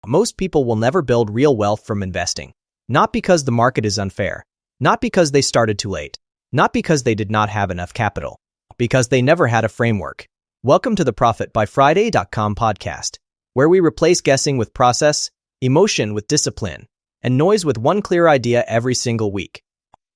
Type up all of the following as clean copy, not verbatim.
Most people will never build real wealth from investing. Not because the market is unfair. Not because they started too late. Not because they did not have enough capital. Because they never had a framework. Welcome to the ProfitByFriday.com podcast, where we replace guessing with process, emotion with discipline, and noise with one clear idea every single week.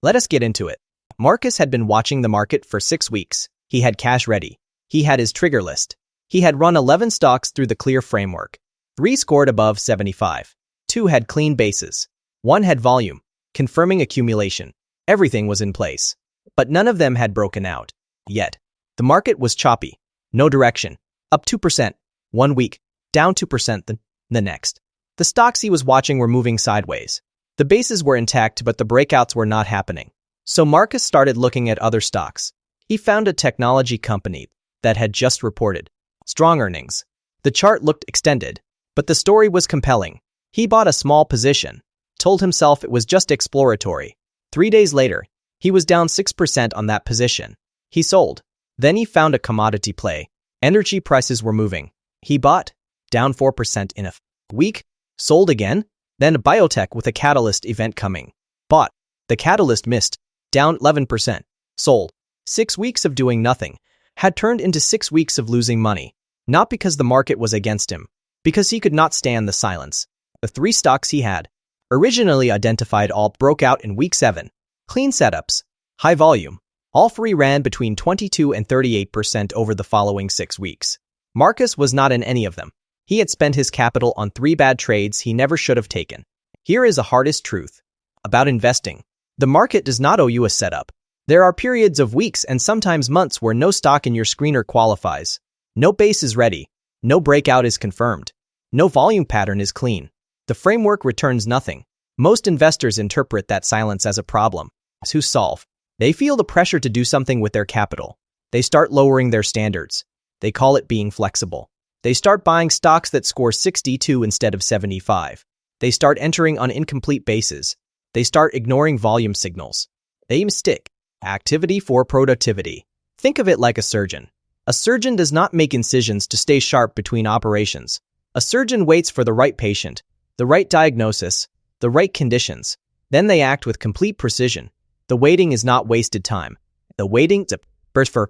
Let us get into it. Marcus had been watching the market for 6 weeks. He had cash ready. He had his trigger list. He had run 11 stocks through the clear framework. 3 scored above 75. 2 had clean bases. 1 had volume, confirming accumulation. Everything was in place. But none of them had broken out. Yet, the market was choppy. No direction. Up 2%, 1 week. Down 2% the next. The stocks he was watching were moving sideways. The bases were intact, but the breakouts were not happening. So Marcus started looking at other stocks. He found a technology company that had just reported strong earnings. The chart looked extended, but the story was compelling. He bought a small position, told himself it was just exploratory. 3 days later, he was down 6% on that position. He sold. Then he found a commodity play. Energy prices were moving. He bought, down 4% in a week, sold again, then a biotech with a catalyst event coming. Bought. The catalyst missed, down 11%, sold. 6 weeks of doing nothing had turned into 6 weeks of losing money. Not because the market was against him, because he could not stand the silence. The 3 stocks he had, originally identified, all broke out in week 7. Clean setups, high volume. All 3 ran between 22 and 38% over the following 6 weeks. Marcus was not in any of them. He had spent his capital on 3 bad trades he never should have taken. Here is the hardest truth about investing. The market does not owe you a setup. There are periods of weeks and sometimes months where no stock in your screener qualifies. No base is ready. No breakout is confirmed. No volume pattern is clean. The framework returns nothing. Most investors interpret that silence as a problem. To solve, they feel the pressure to do something with their capital. They start lowering their standards. They call it being flexible. They start buying stocks that score 62 instead of 75. They start entering on incomplete bases. They start ignoring volume signals. They mistake activity for productivity. Think of it like a surgeon. A surgeon does not make incisions to stay sharp between operations. A surgeon waits for the right patient, the right diagnosis, the right conditions. Then they act with complete precision. The waiting is not wasted time. The waiting is a burst for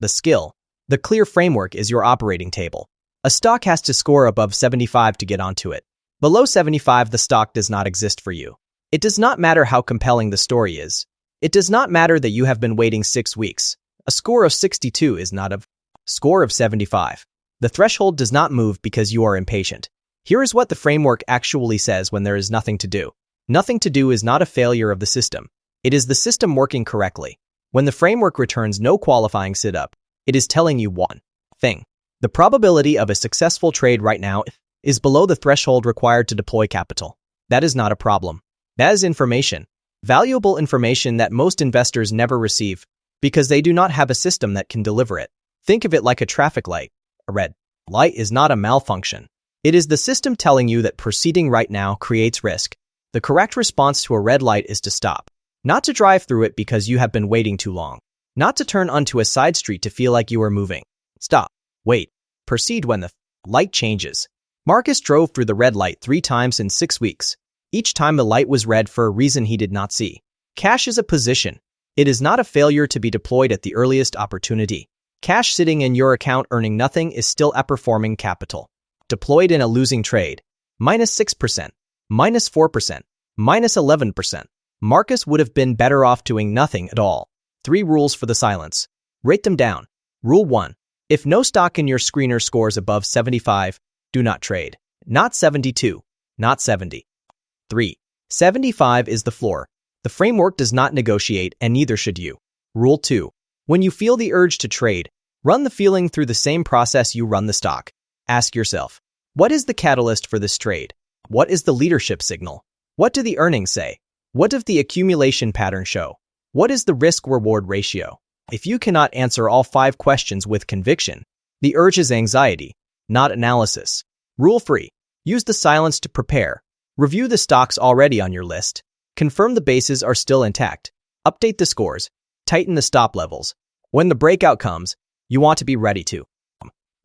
the skill. The clear framework is your operating table. A stock has to score above 75 to get onto it. Below 75, the stock does not exist for you. It does not matter how compelling the story is. It does not matter that you have been waiting 6 weeks. A score of 62 is not a score of 75. The threshold does not move because you are impatient. Here is what the framework actually says when there is nothing to do. Nothing to do is not a failure of the system. It is the system working correctly. When the framework returns no qualifying sit-up, it is telling you one thing. The probability of a successful trade right now is below the threshold required to deploy capital. That is not a problem. That is information. Valuable information that most investors never receive because they do not have a system that can deliver it. Think of it like a traffic light. A red light is not a malfunction. It is the system telling you that proceeding right now creates risk. The correct response to a red light is to stop. Not to drive through it because you have been waiting too long. Not to turn onto a side street to feel like you are moving. Stop. Wait. Proceed when the light changes. Marcus drove through the red light 3 times in 6 weeks. Each time the light was red for a reason he did not see. Cash is a position. It is not a failure to be deployed at the earliest opportunity. Cash sitting in your account earning nothing is still outperforming capital. Deployed in a losing trade. -6%, -4%, -11%. Marcus would have been better off doing nothing at all. 3 rules for the silence. Write them down. Rule 1. If no stock in your screener scores above 75, do not trade. Not 72, not 70. 3. 75 is the floor. The framework does not negotiate, and neither should you. Rule 2. When you feel the urge to trade, run the feeling through the same process you run the stock. Ask yourself, what is the catalyst for this trade? What is the leadership signal? What do the earnings say? What does the accumulation pattern show? What is the risk-reward ratio? If you cannot answer all 5 questions with conviction, the urge is anxiety, not analysis. Rule 3. Use the silence to prepare. Review the stocks already on your list. Confirm the bases are still intact. Update the scores. Tighten the stop levels. When the breakout comes, you want to be ready to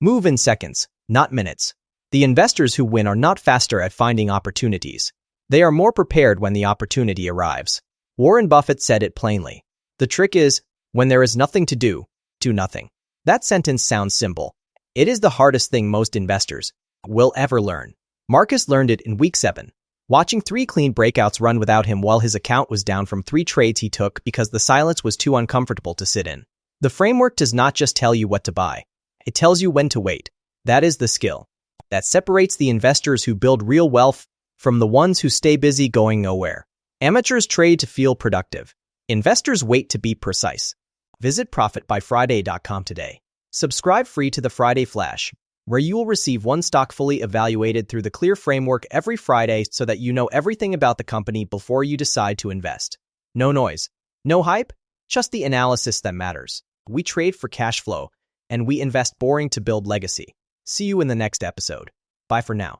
move in seconds, not minutes. The investors who win are not faster at finding opportunities. They are more prepared when the opportunity arrives. Warren Buffett said it plainly. The trick is, when there is nothing to do nothing. That sentence sounds simple. It is the hardest thing most investors will ever learn. Marcus learned it in week 7, watching 3 clean breakouts run without him while his account was down from 3 trades he took because the silence was too uncomfortable to sit in. The framework does not just tell you what to buy. It tells you when to wait. That is the skill that separates the investors who build real wealth from the ones who stay busy going nowhere. Amateurs trade to feel productive. Investors wait to be precise. Visit profitbyfriday.com today. Subscribe free to the Friday Flash, where you will receive one stock fully evaluated through the clear framework every Friday so that you know everything about the company before you decide to invest. No noise, no hype, just the analysis that matters. We trade for cash flow, and we invest boring to build legacy. See you in the next episode. Bye for now.